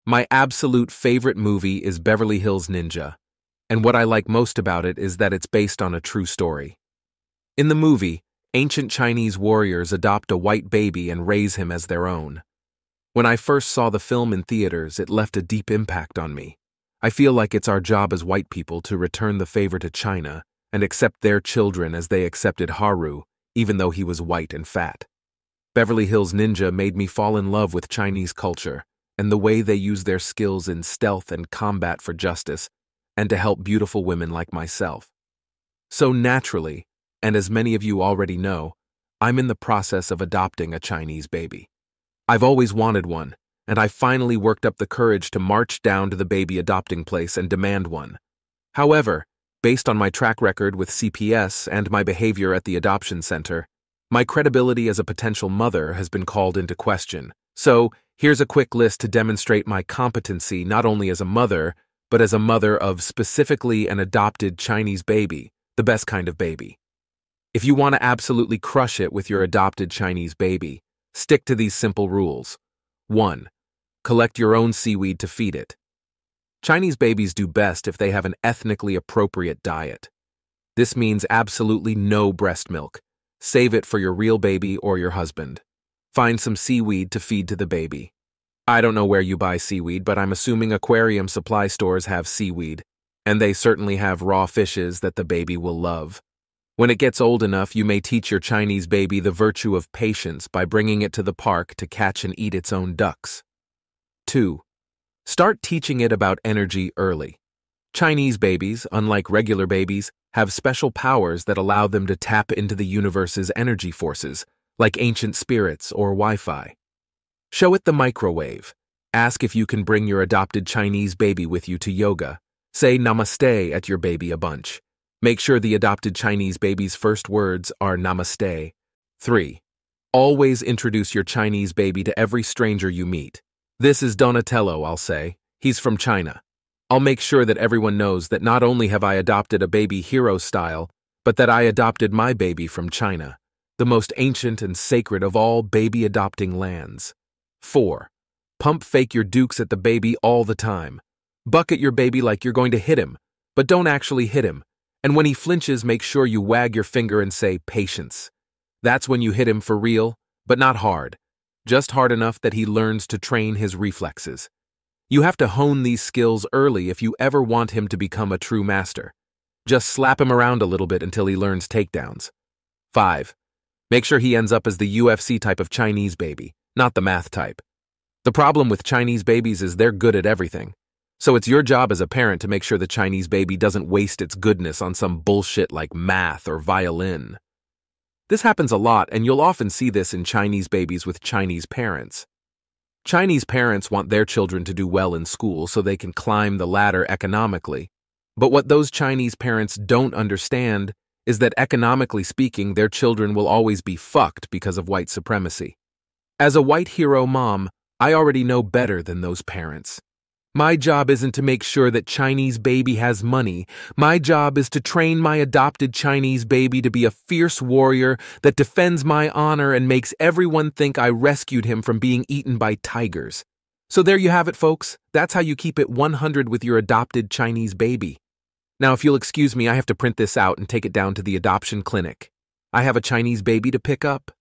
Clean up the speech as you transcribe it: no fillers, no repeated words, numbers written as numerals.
My absolute favorite movie is Beverly Hills Ninja, and what I like most about it is that it's based on a true story. In the movie, ancient Chinese warriors adopt a white baby and raise him as their own. When I first saw the film in theaters, it left a deep impact on me. I feel like it's our job as white people to return the favor to China and accept their children as they accepted Haru, even though he was white and fat. Beverly Hills Ninja made me fall in love with Chinese culture and the way they use their skills in stealth and combat for justice and to help beautiful women like myself. So naturally, and as many of you already know, I'm in the process of adopting a Chinese baby. I've always wanted one, and I finally worked up the courage to march down to the baby adopting place and demand one. However, based on my track record with CPS and my behavior at the adoption center, my credibility as a potential mother has been called into question. So, here's a quick list to demonstrate my competency not only as a mother, but as a mother of specifically an adopted Chinese baby, the best kind of baby. If you want to absolutely crush it with your adopted Chinese baby, stick to these simple rules. 1. Collect your own seaweed to feed it. Chinese babies do best if they have an ethnically appropriate diet. This means absolutely no breast milk. Save it for your real baby or your husband. Find some seaweed to feed to the baby. I don't know where you buy seaweed, but I'm assuming aquarium supply stores have seaweed, and they certainly have raw fishes that the baby will love. When it gets old enough, you may teach your Chinese baby the virtue of patience by bringing it to the park to catch and eat its own ducks. 2. Start teaching it about energy early. Chinese babies, unlike regular babies, have special powers that allow them to tap into the universe's energy forces, like ancient spirits or Wi-Fi. Show it the microwave. Ask if you can bring your adopted Chinese baby with you to yoga. Say namaste at your baby a bunch. Make sure the adopted Chinese baby's first words are namaste. 3. Always introduce your Chinese baby to every stranger you meet. This is Donatello, I'll say. He's from China. I'll make sure that everyone knows that not only have I adopted a baby hero style, but that I adopted my baby from China, the most ancient and sacred of all baby adopting lands. 4. Pump fake your dukes at the baby all the time. Bucket your baby like you're going to hit him, but don't actually hit him. And when he flinches, make sure you wag your finger and say, patience. That's when you hit him for real, but not hard. Just hard enough that he learns to train his reflexes. You have to hone these skills early if you ever want him to become a true master. Just slap him around a little bit until he learns takedowns. 5. Make sure he ends up as the UFC type of Chinese baby, not the math type. The problem with Chinese babies is they're good at everything. So it's your job as a parent to make sure the Chinese baby doesn't waste its goodness on some bullshit like math or violin. This happens a lot, and you'll often see this in Chinese babies with Chinese parents. Chinese parents want their children to do well in school so they can climb the ladder economically. But what those Chinese parents don't understand is that economically speaking, their children will always be fucked because of white supremacy. As a white hero mom, I already know better than those parents. My job isn't to make sure that Chinese baby has money. My job is to train my adopted Chinese baby to be a fierce warrior that defends my honor and makes everyone think I rescued him from being eaten by tigers. So there you have it, folks. That's how you keep it 100 with your adopted Chinese baby. Now, if you'll excuse me, I have to print this out and take it down to the adoption clinic. I have a Chinese baby to pick up.